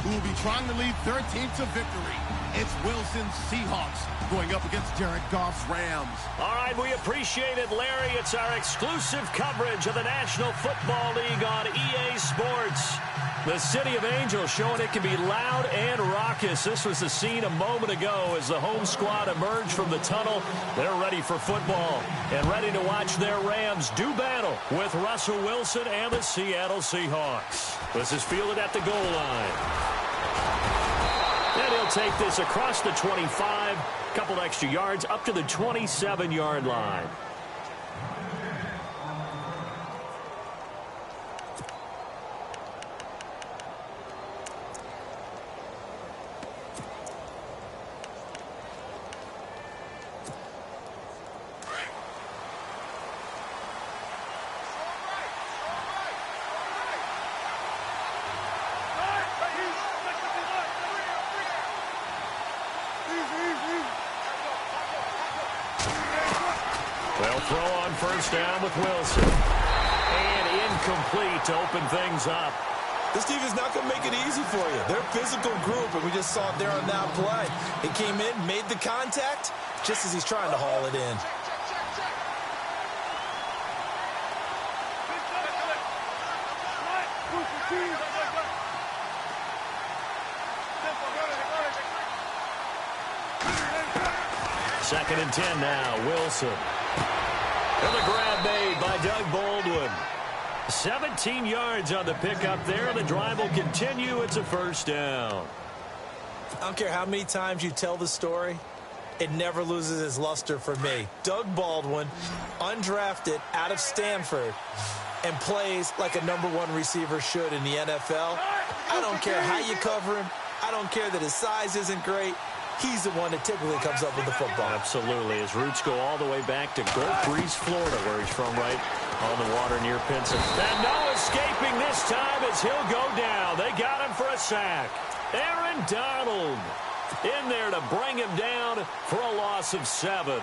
who will be trying to lead their team to victory. It's Wilson's Seahawks going up against Jared Goff's Rams. All right, we appreciate it, Larry. It's our exclusive coverage of the National Football League on EA Sports. The City of Angels showing it can be loud and raucous. This was the scene a moment ago as the home squad emerged from the tunnel. They're ready for football and ready to watch their Rams do battle with Russell Wilson and the Seattle Seahawks. This is fielded at the goal line. And he'll take this across the 25, couple extra yards up to the 27-yard line. They'll throw on first down with Wilson. And incomplete to open things up. This defense is not going to make it easy for you. They're a physical group, and we just saw it there on that play. He came in, made the contact, just as he's trying to haul it in. Second and 10 now, Wilson. And the grab made by Doug Baldwin. 17 yards on the pickup there, and the drive will continue. It's a first down. I don't care how many times you tell the story, it never loses its luster for me. Doug Baldwin, undrafted out of Stanford, and plays like a #1 receiver should in the NFL. I don't care how you cover him. I don't care that his size isn't great. He's the one that typically comes up with the football. Absolutely. His roots go all the way back to Gulf Breeze, Florida, where he's from, right on the water near Pinson. And no escaping this time as he'll go down. They got him for a sack. Aaron Donald in there to bring him down for a loss of 7.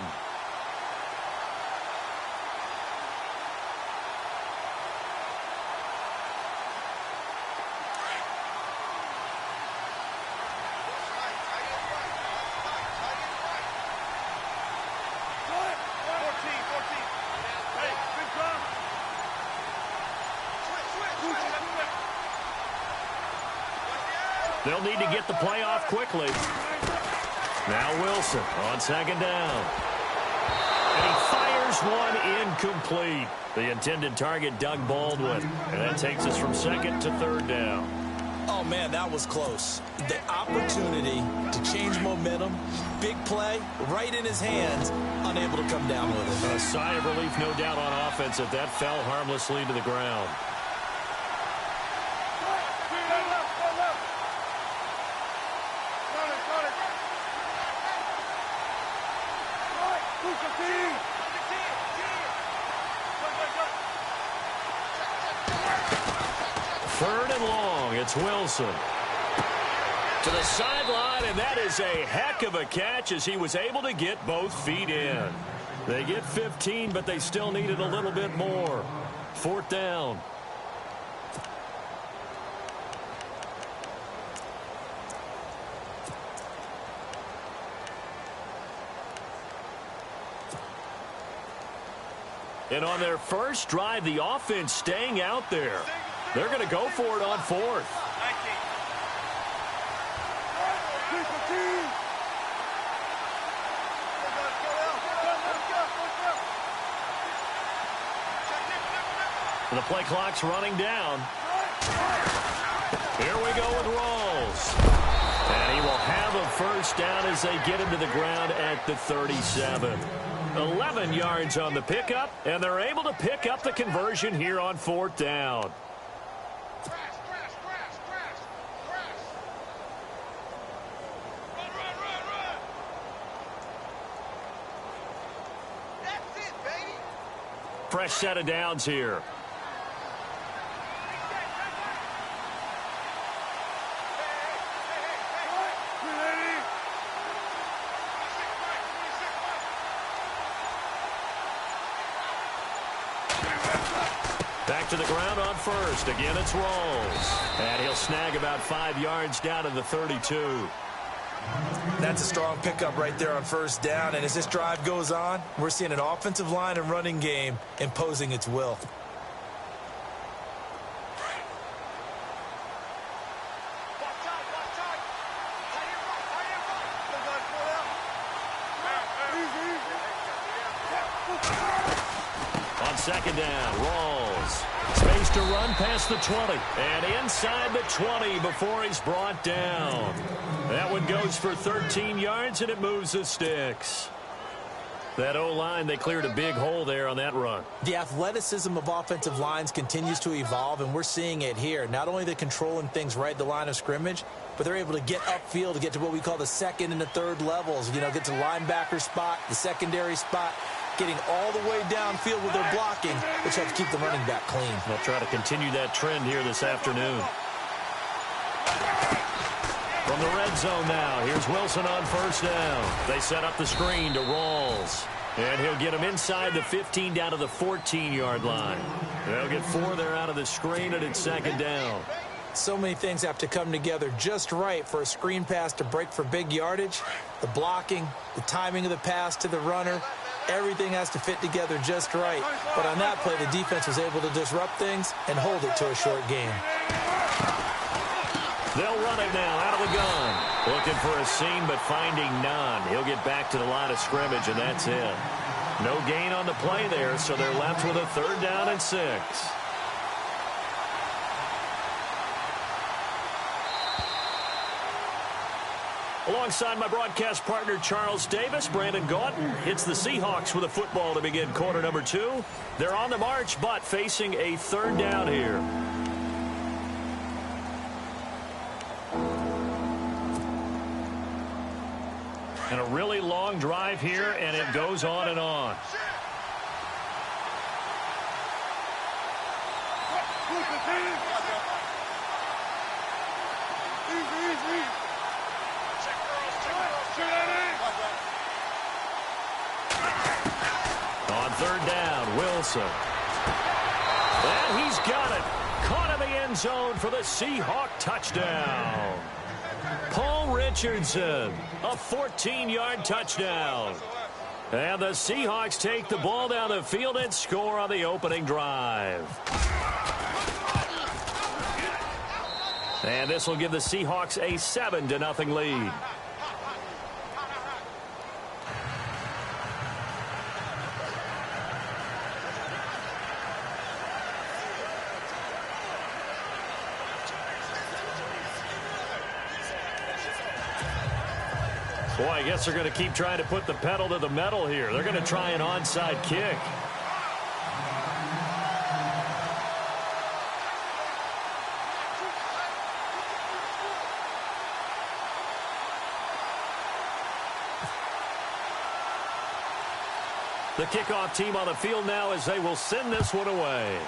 They'll need to get the play off quickly. Now Wilson on second down. And he fires one incomplete. The intended target, Doug Baldwin. And that takes us from second to third down. Oh, man, that was close. The opportunity to change momentum, big play, right in his hands, unable to come down with it. A sigh of relief, no doubt, on offense if that fell harmlessly to the ground. Third and long, it's Wilson. To the sideline, and that is a heck of a catch as he was able to get both feet in. They get 15, but they still needed a little bit more. Fourth down. And on their first drive, the offense staying out there. They're going to go for it on fourth. The play clock's running down. Here we go with Rawls. And he will have a first down as they get him to the ground at the 37. 11 yards on the pickup, and they're able to pick up the conversion here on fourth down. Fresh set of downs here. Back back to the ground on first. Again, it's Rawls. And he'll snag about 5 yards down to the 32. That's a strong pickup right there on first down. And as this drive goes on, we're seeing an offensive line and running game imposing its will. On second down, Rawls. Space to run past the 20. And inside the 20 before he's brought down. That one goes for 13 yards, and it moves the sticks. That O-line, they cleared a big hole there on that run. The athleticism of offensive lines continues to evolve, and we're seeing it here. Not only they're controlling things right at the line of scrimmage, but they're able to get upfield to get to what we call the second and the third levels. You know, get to linebacker spot, the secondary spot, getting all the way downfield with their blocking, which helps keep the running back clean. They'll try to continue that trend here this afternoon. From the red zone now, here's Wilson on first down. They set up the screen to Rawls. And he'll get him inside the 15 down to the 14-yard line. They'll get 4 there out of the screen, and it's second down. So many things have to come together just right for a screen pass to break for big yardage. The blocking, the timing of the pass to the runner, everything has to fit together just right. But on that play, the defense was able to disrupt things and hold it to a short gain. They'll run it now out of the gun. Looking for a seam, but finding none. He'll get back to the line of scrimmage, and that's it. No gain on the play there, so they're left with a 3rd down and 6. Alongside my broadcast partner, Charles Davis, Brandon Gaudin hits the Seahawks with a football to begin quarter number 2. They're on the march, but facing a 3rd down here. And a really long drive here, and it goes on and on. On 3rd down, Wilson. And he's got it. Caught in the end zone for the Seahawk touchdown. Paul Richardson, a 14-yard touchdown. And the Seahawks take the ball down the field and score on the opening drive. And this will give the Seahawks a 7-0 lead. Boy, I guess they're going to keep trying to put the pedal to the metal here. They're going to try an onside kick. The kickoff team on the field now as they will send this one away.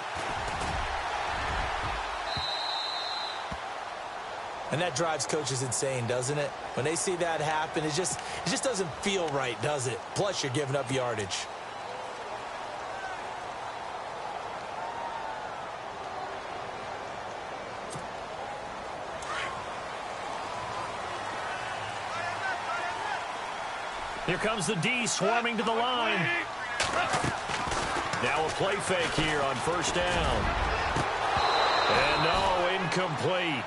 And that drives coaches insane, doesn't it? When they see that happen, it just doesn't feel right, does it? Plus, you're giving up yardage. Here comes the D swarming to the line. Now a play fake here on first down. And no, incomplete.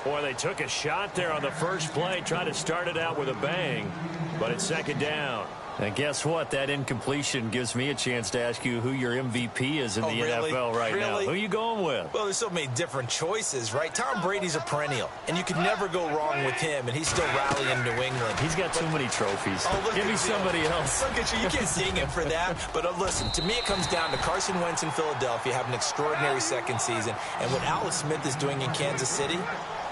Boy, they took a shot there on the first play, tried to start it out with a bang, but it's second down. And guess what? That incompletion gives me a chance to ask you who your MVP is in the NFL right now. Who are you going with? Well, there's so many different choices, right? Tom Brady's a perennial, and you can never go wrong with him, and he's still rallying New England. He's got too many trophies. Give me somebody else. Look at you. You can't ding him for that. But listen, to me it comes down to Carson Wentz in Philadelphia having an extraordinary second season, and what Alex Smith is doing in Kansas City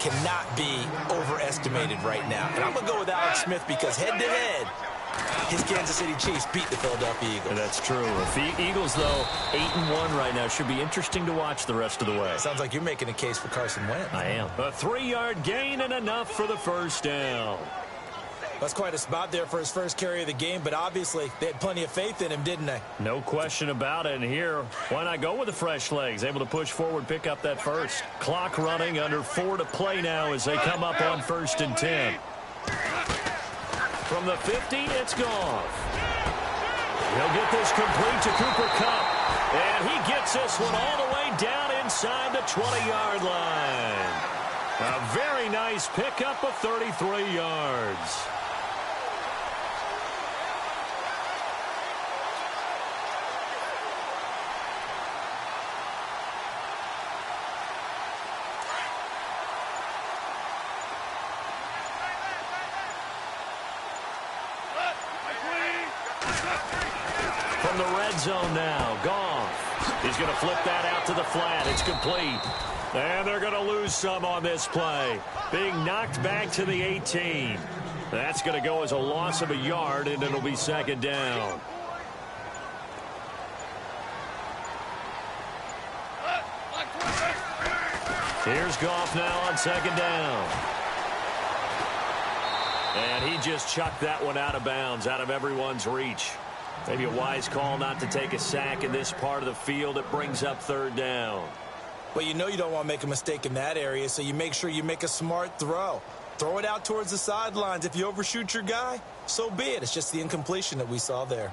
cannot be overestimated right now. And I'm going to go with Alex Smith because head-to-head, his Kansas City Chiefs beat the Philadelphia Eagles. And that's true. If the Eagles, though, 8-1 right now, should be interesting to watch the rest of the way. Sounds like you're making a case for Carson Wentz. I am. A 3-yard gain and enough for the first down. That's quite a spot there for his first carry of the game, but obviously they had plenty of faith in him, didn't they? No question about it. And here, why not go with the fresh legs? Able to push forward, pick up that first. Clock running, under 4 to play now as they come up on 1st and 10. From the 50, it's Goff. He'll get this complete to Cooper Kupp. And he gets this one all the way down inside the 20-yard line. A very nice pickup of 33 yards. From the red zone now, Goff. He's going to flip that out to the flat. It's complete. And they're going to lose some on this play. Being knocked back to the 18. That's going to go as a loss of a yard, and it'll be 2nd down. Here's Goff now on 2nd down. And he just chucked that one out of bounds, out of everyone's reach. Maybe a wise call not to take a sack in this part of the field. It brings up 3rd down. Well, you know you don't want to make a mistake in that area, so you make sure you make a smart throw. Throw it out towards the sidelines. If you overshoot your guy, so be it. It's just the incompletion that we saw there.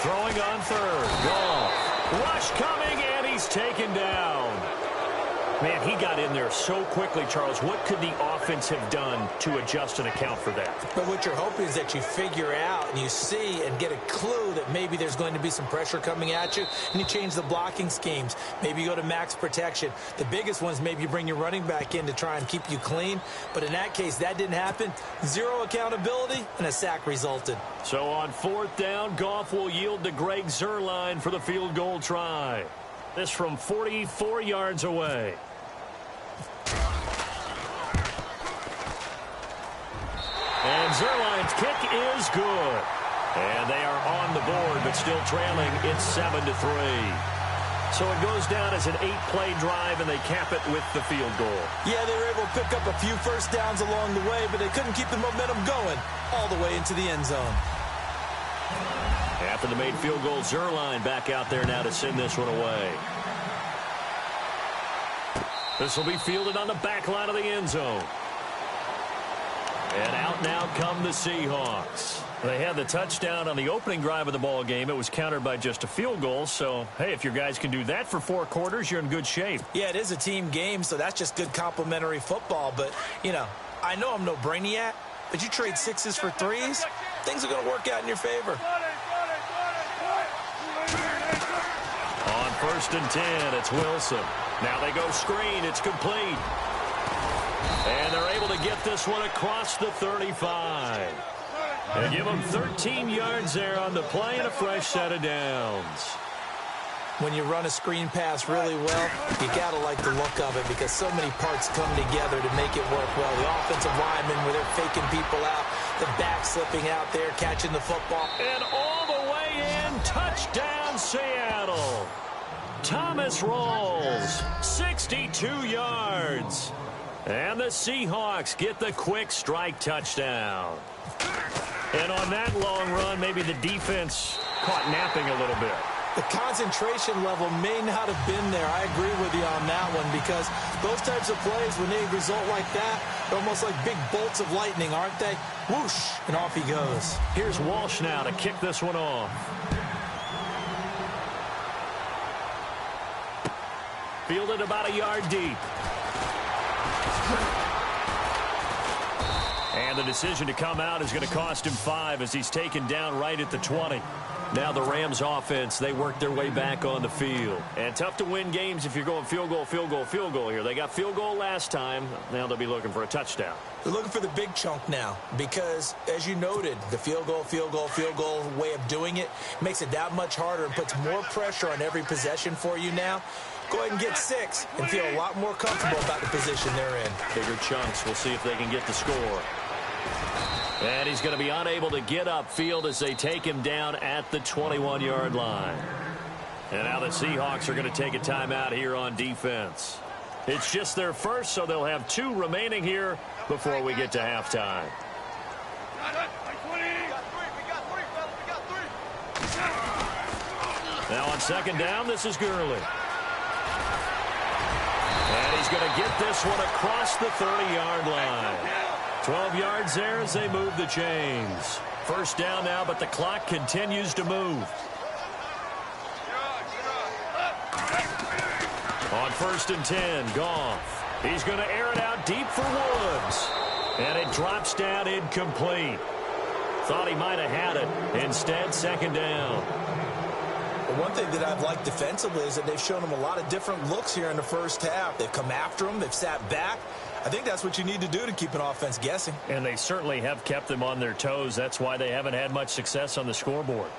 Throwing on 3rd. Goff. Rush coming, and he's taken down. Man, he got in there so quickly, Charles. What could the offense have done to adjust and account for that? But what you're hoping is that you figure out and you see and get a clue that maybe there's going to be some pressure coming at you, and you change the blocking schemes. Maybe you go to max protection. The biggest one is maybe you bring your running back in to try and keep you clean. But in that case, that didn't happen. 0 accountability, and a sack resulted. So on 4th down, Goff will yield to Greg Zuerlein for the field goal try. This from 44 yards away. And Zuerlein's kick is good. And they are on the board, but still trailing. It's 7-3. So it goes down as an 8-play drive, and they cap it with the field goal. Yeah, they were able to pick up a few first downs along the way, but they couldn't keep the momentum going all the way into the end zone. After the made field goal, Zuerlein back out there now to send this one away. This will be fielded on the back line of the end zone. And out now come the Seahawks. They had the touchdown on the opening drive of the ball game. It was countered by just a field goal. So, hey, if your guys can do that for 4 quarters, you're in good shape. Yeah, it is a team game, so that's just good complimentary football. But, you know, I know I'm no brainiac, but you trade 6s for 3s, things are going to work out in your favor. On 1st and 10, it's Wilson. Now they go screen. It's complete. And they're able to get this one across the 35. And give them 13 yards there on the play and a fresh set of downs. When you run a screen pass really well, you got to like the look of it because so many parts come together to make it work well. The offensive linemen, where they're faking people out, the back slipping out there, catching the football. And all the way in, touchdown Seattle. Thomas rolls, 62 yards. And the Seahawks get the quick strike touchdown. And on that long run, maybe the defense caught napping a little bit. The concentration level may not have been there. I agree with you on that one because those types of plays, when they result like that, they're almost like big bolts of lightning, aren't they? Whoosh, and off he goes. Here's Walsh now to kick this one off. Fielded about a yard deep. And the decision to come out is going to cost him 5 as he's taken down right at the 20. Now the Rams offense, they work their way back on the field. And tough to win games if you're going field goal, field goal, field goal here. They got field goal last time. Now they'll be looking for a touchdown. They're looking for the big chunk now because, as you noted, the field goal way of doing it makes it that much harder and puts more pressure on every possession for you now. Go ahead and get 6 and feel a lot more comfortable about the position they're in. Bigger chunks. We'll see if they can get the score. And he's going to be unable to get upfield as they take him down at the 21-yard line. And now the Seahawks are going to take a timeout here on defense. It's just their first, so they'll have 2 remaining here before we get to halftime. Now on second down, this is Gurley. And he's going to get this one across the 30-yard line. 12 yards there as they move the chains. First down now, but the clock continues to move. On 1st and 10, Goff. He's going to air it out deep for Woods. And it drops down incomplete. Thought he might have had it. Instead, second down. One thing that I've liked defensively is that they've shown him a lot of different looks here in the first half. They've come after him. They've sat back. I think that's what you need to do to keep an offense guessing. And they certainly have kept them on their toes. That's why they haven't had much success on the scoreboard.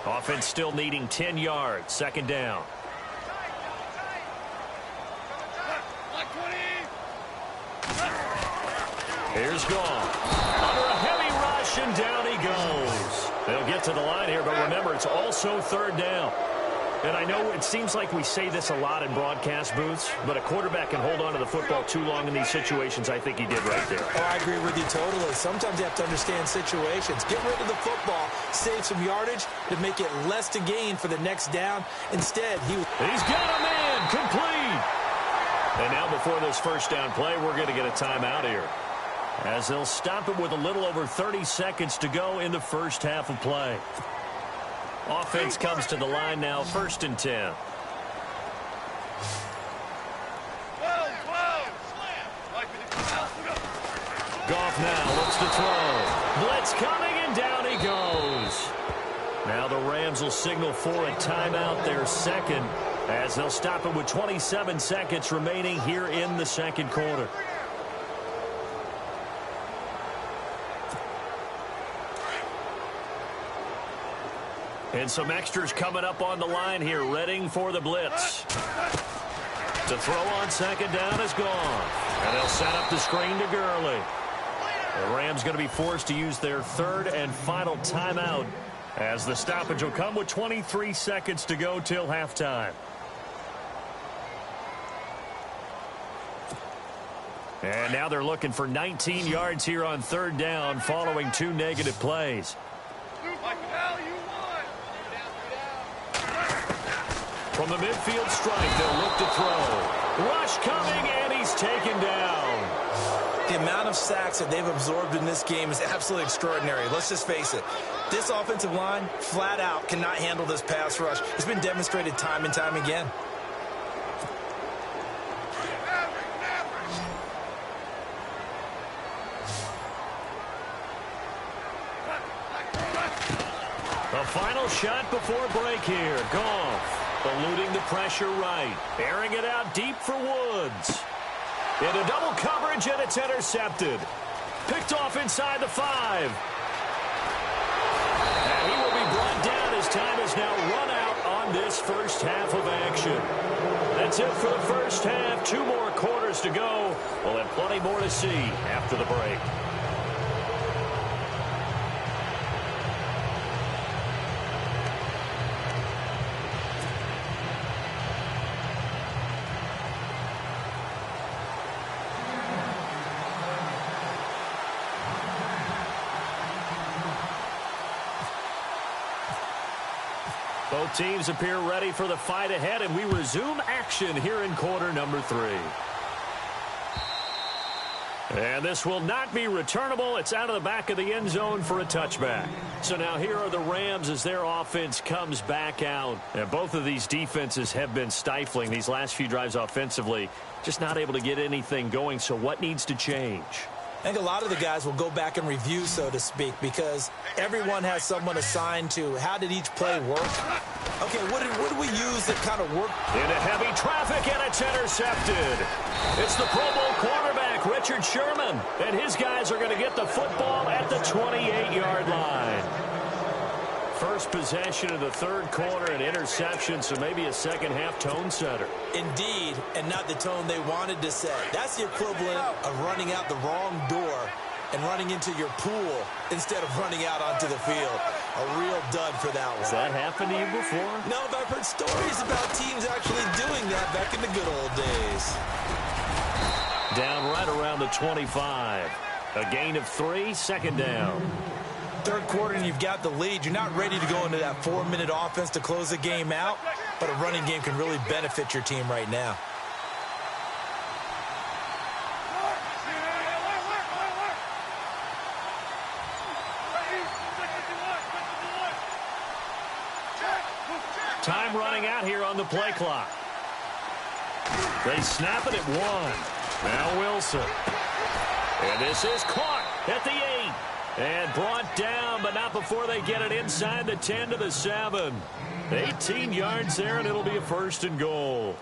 Offense still needing 10 yards. Second down. Here's Goff. Under a heavy rush, and down he goes. They'll get to the line here, but remember, it's also third down. And I know it seems like we say this a lot in broadcast booths, but a quarterback can hold on to the football too long in these situations. I think he did right there. Oh, I agree with you totally. Sometimes you have to understand situations. Get rid of the football, save some yardage to make it less to gain for the next down. Instead, he's got a man complete. And now before this first down play, we're going to get a timeout here, as they'll stop it with a little over 30 seconds to go in the first half of play. Offense comes to the line now, 1st and 10. Goff now looks to throw. Blitz coming, and down he goes. Now the Rams will signal for a timeout, their second, as they'll stop it with 27 seconds remaining here in the second quarter. And some extras coming up on the line here, readying for the blitz. To throw on second down is Goff. And they'll set up the screen to Gurley. The Rams going to be forced to use their third and final timeout, as the stoppage will come with 23 seconds to go till halftime. And now they're looking for 19 yards here on third down following 2 negative plays. From the midfield strike, they'll look to throw. Rush coming, and he's taken down. The amount of sacks that they've absorbed in this game is absolutely extraordinary. Let's just face it. This offensive line, flat out, cannot handle this pass rush. It's been demonstrated time and time again. The final shot before break here. Goff eluding the pressure right. Airing it out deep for Woods. Into double coverage, and it's intercepted. Picked off inside the 5. And he will be brought down as time is now run out on this first half of action. That's it for the first half. 2 more quarters to go. We'll have plenty more to see after the break. Both teams appear ready for the fight ahead, and we resume action here in quarter number 3. And this will not be returnable. It's out of the back of the end zone for a touchback. So now here are the Rams as their offense comes back out. And both of these defenses have been stifling these last few drives offensively. Just not able to get anything going. So what needs to change? I think a lot of the guys will go back and review, so to speak, because everyone has someone assigned to how did each play work. Okay, what did we use that kind of worked? Into heavy traffic, and it's intercepted. It's the Pro Bowl quarterback, Richard Sherman, and his guys are going to get the football at the 28-yard line. First possession of the third quarter, an interception, so maybe a second-half tone setter. Indeed, and not the tone they wanted to set. That's the equivalent of running out the wrong door and running into your pool instead of running out onto the field. A real dud for that one. Has that happened to you before? No, but I've heard stories about teams actually doing that back in the good old days. Down right around the 25. A gain of 3, second down. Third quarter and you've got the lead. You're not ready to go into that 4-minute offense to close the game out, but a running game can really benefit your team right now. Time running out here on the play clock. They snap it at 1. Now Wilson. And this is caught at the 8. And brought down, but not before they get it inside the 10 to the 7. 18 yards there, and it'll be a first and goal.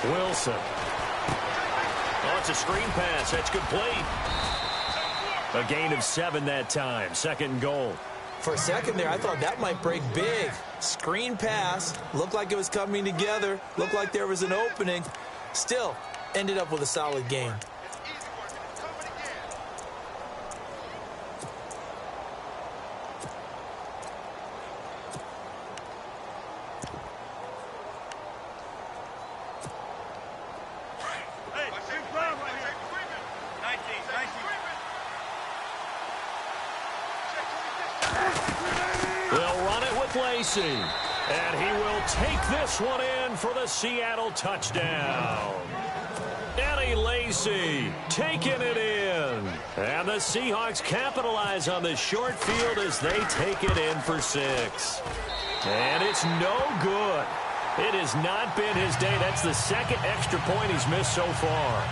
Wilson. Oh, it's a screen pass. That's complete. A gain of 7 that time. Second and goal. For a second there, I thought that might break big. Screen pass. Looked like it was coming together. Looked like there was an opening. Still, ended up with a solid game. And he will take this one in for the Seattle touchdown. Eddie Lacy taking it in. And the Seahawks capitalize on the short field as they take it in for 6. And it's no good. It has not been his day. That's the second extra point he's missed so far.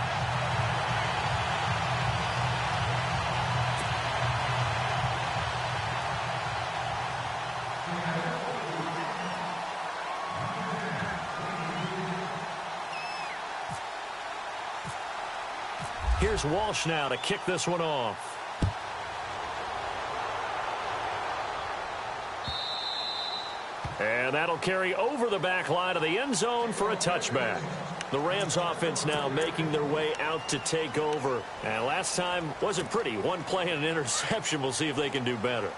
Here's Walsh now to kick this one off. And that'll carry over the back line of the end zone for a touchback. The Rams offense now making their way out to take over. And last time wasn't pretty. One play and an interception. We'll see if they can do better.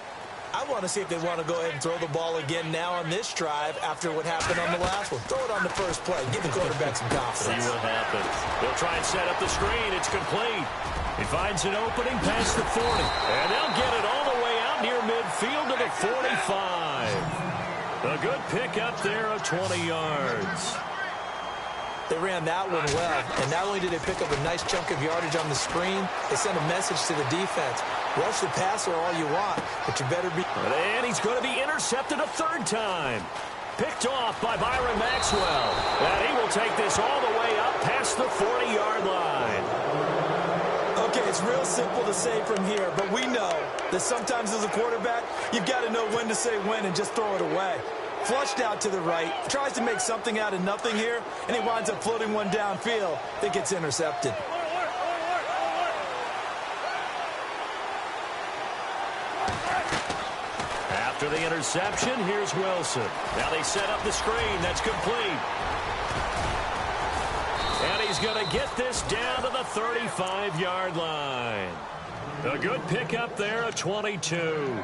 I want to see if they want to go ahead and throw the ball again now on this drive after what happened on the last one. Throw it on the first play. Give the quarterback some confidence. See what happens. They'll try and set up the screen. It's complete. He finds an opening past the 40. And they'll get it all the way out near midfield to the 45. A good pickup there of 20 yards. They ran that one well, and not only did they pick up a nice chunk of yardage on the screen, they sent a message to the defense. Rush the passer all you want, but you better be... And he's going to be intercepted a third time. Picked off by Byron Maxwell. And he will take this all the way up past the 40-yard line. Okay, it's real simple to say from here, but we know that sometimes as a quarterback, you've got to know when to say when and just throw it away. Flushed out to the right, tries to make something out of nothing here, and he winds up floating one downfield that gets intercepted. After the interception, here's Wilson. Now they set up the screen. That's complete. And he's going to get this down to the 35-yard line. A good pickup there, a 22.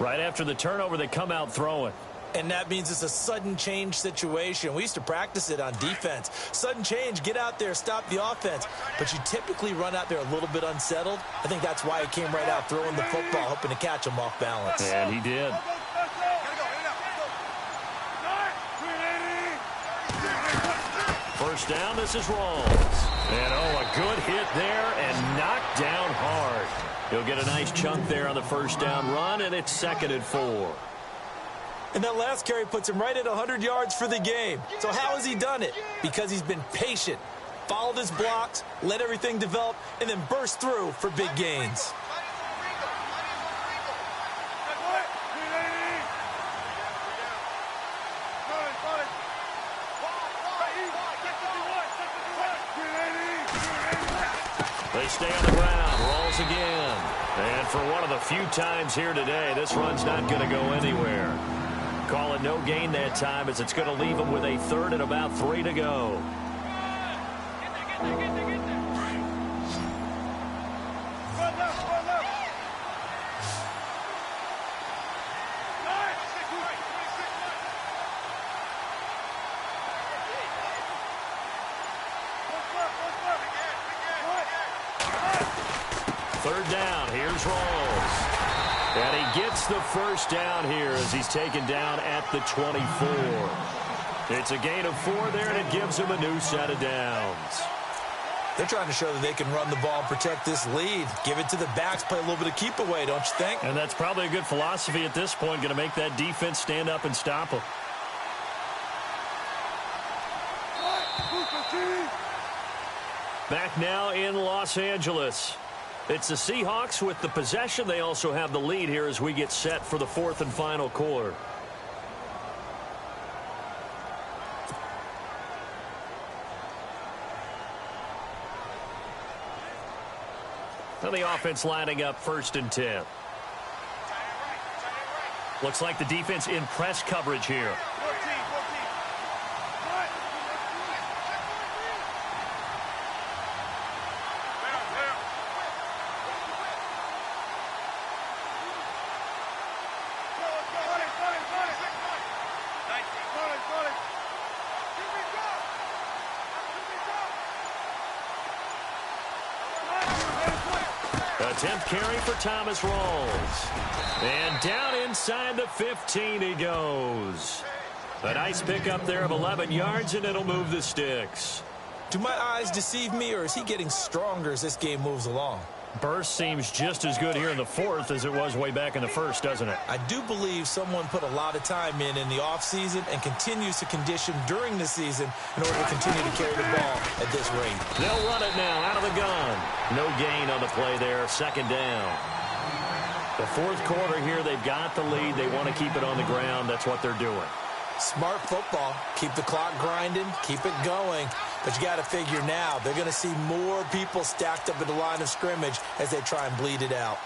Right after the turnover, they come out throwing. And that means it's a sudden change situation. We used to practice it on defense. Sudden change, get out there, stop the offense. But you typically run out there a little bit unsettled. I think that's why he came right out throwing the football, hoping to catch him off balance. And he did. First down, this is Rawls. And, a good hit there and knocked down hard. He'll get a nice chunk there on the first down run, and it's 2nd and 4. And that last carry puts him right at 100 yards for the game. So how has he done it? Because he's been patient. Follow his blocks, let everything develop, and then burst through for big gains. They stay on the ground, rolls again. And for one of the few times here today, this run's not going to go anywhere. Call it no gain that time, as it's going to leave them with a third and about 3 to go. Third down, here's Rawls. And he gets the first down here as he's taken down at the 24. It's a gain of 4 there, and it gives him a new set of downs. They're trying to show that they can run the ball and protect this lead. Give it to the backs, play a little bit of keep away, don't you think? And that's probably a good philosophy at this point, going to make that defense stand up and stop them. Back now in Los Angeles. It's the Seahawks with the possession. They also have the lead here as we get set for the 4th and final quarter. And the offense lining up 1st and 10. Looks like the defense in press coverage here. Attempt carry for Thomas Rawls. And down inside the 15 he goes. A nice pickup there of 11 yards, and it'll move the sticks. Do my eyes deceive me, or is he getting stronger as this game moves along? Burst seems just as good here in the 4th as it was way back in the 1st, doesn't it? I do believe someone put a lot of time in the offseason and continues to condition during the season in order to continue to carry the ball at this rate. They'll run it now out of the gun. No gain on the play there. 2nd down. The 4th quarter here, they've got the lead. They want to keep it on the ground. That's what they're doing. Smart football. Keep the clock grinding. Keep it going. But you got to figure now, they're going to see more people stacked up at the line of scrimmage as they try and bleed it out.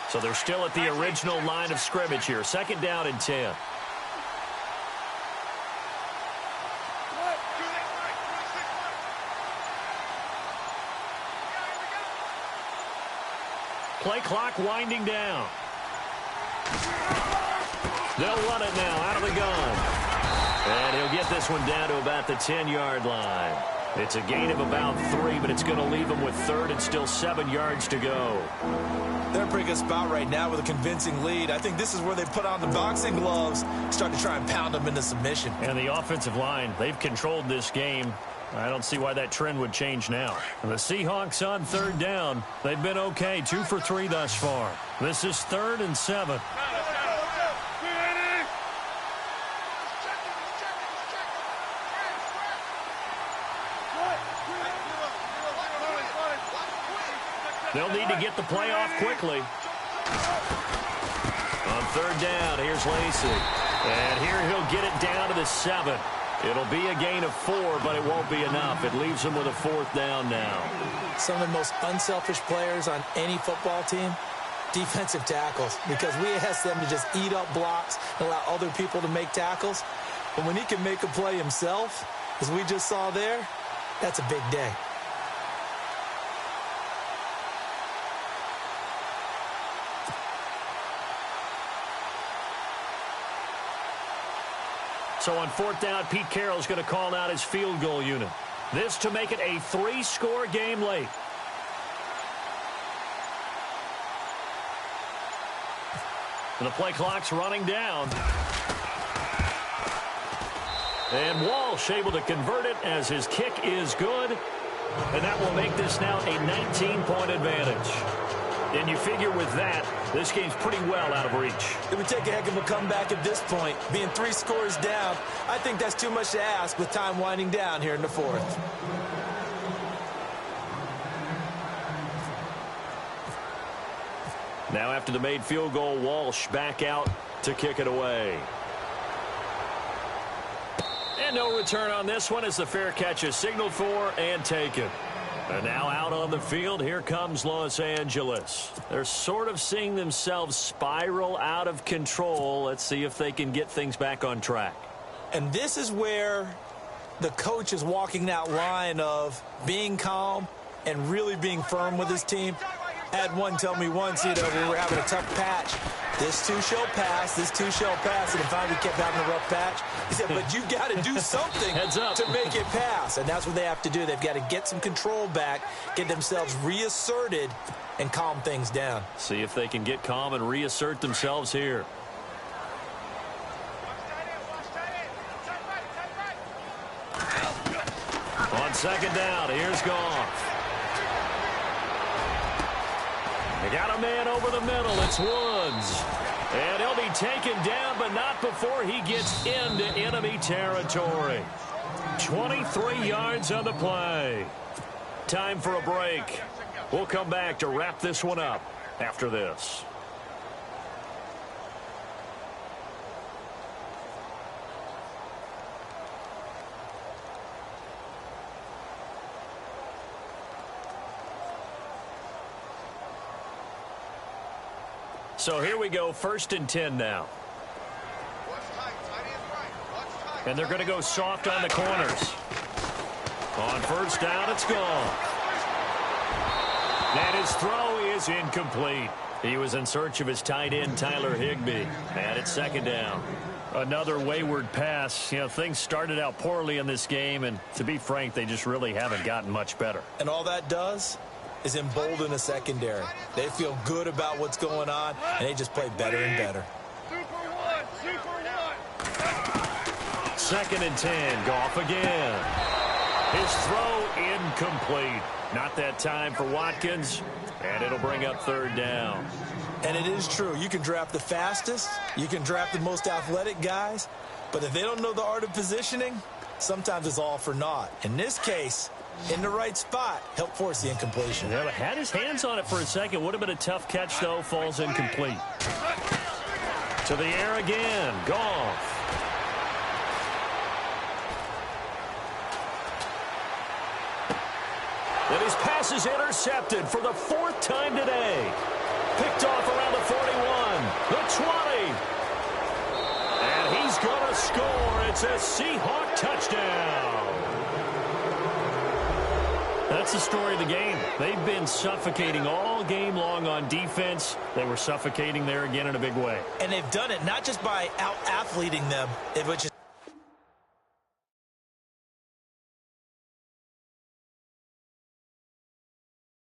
So they're still at the original line of scrimmage here. 2nd down and 10. Play clock winding down. They'll run it now out of the gun. And he'll get this one down to about the 10-yard line. It's a gain of about 3, but it's going to leave him with 3rd and still 7 yards to go. They're in a pretty good spot right now with a convincing lead. I think this is where they put on the boxing gloves, start to try and pound them into submission. And the offensive line, they've controlled this game. I don't see why that trend would change now. And the Seahawks on 3rd down. They've been okay, 2 for 3 thus far. This is 3rd and 7. They'll need to get the play off quickly. On 3rd down, here's Lacey. And here he'll get it down to the 7. It'll be a gain of 4, but it won't be enough. It leaves him with a 4th down now. Some of the most unselfish players on any football team, defensive tackles, because we ask them to just eat up blocks and allow other people to make tackles. But when he can make a play himself, as we just saw there, that's a big day. So on 4th down, Pete Carroll's going to call out his field goal unit. This to make it a 3-score game late. And the play clock's running down. And Walsh able to convert it as his kick is good. And that will make this now a 19-point advantage. And you figure with that, this game's pretty well out of reach. It would take a heck of a comeback at this point. Being 3 scores down, I think that's too much to ask with time winding down here in the 4th. Now after the made field goal, Walsh back out to kick it away. And no return on this one as the fair catch is signaled for and taken. And now out on the field, here comes Los Angeles. They're sort of seeing themselves spiral out of control. Let's see if they can get things back on track. And this is where the coach is walking that line of being calm and really being firm with his team. I had one tell me once, we were having a tough patch. This too shall pass, this too shall pass. And finally we kept having a rough patch. He said, but you've got to do something to make it pass. And that's what they have to do. They've got to get some control back, get themselves reasserted, and calm things down. See if they can get calm and reassert themselves here. On second down, here's Goff. They got a man over the middle. It's Woods. And he'll be taken down, but not before he gets into enemy territory. 23 yards on the play. Time for a break. We'll come back to wrap this one up after this. So here we go, 1st and 10 now. And they're going to go soft on the corners. On 1st down, it's gone. And his throw is incomplete. He was in search of his tight end, Tyler Higbee. And it's 2nd down. Another wayward pass. You know, things started out poorly in this game, and to be frank, they just really haven't gotten much better. And all that does is embolden a secondary. They feel good about what's going on, and they just play better and better. 2nd and 10, Goff again. His throw incomplete. Not that time for Watkins, and it'll bring up 3rd down. And it is true. You can draft the fastest, you can draft the most athletic guys, but if they don't know the art of positioning, sometimes it's all for naught. In this case, in the right spot, help force the incompletion. Yeah, had his hands on it for a second. Would have been a tough catch, though. Falls incomplete. To the air again. Goff. And his pass is intercepted for the 4th time today. Picked off around the 41, the 20. And he's going to score. It's a Seahawk touchdown. That's the story of the game. They've been suffocating all game long on defense. They were suffocating there again in a big way. And they've done it not just by out-athleting them, which is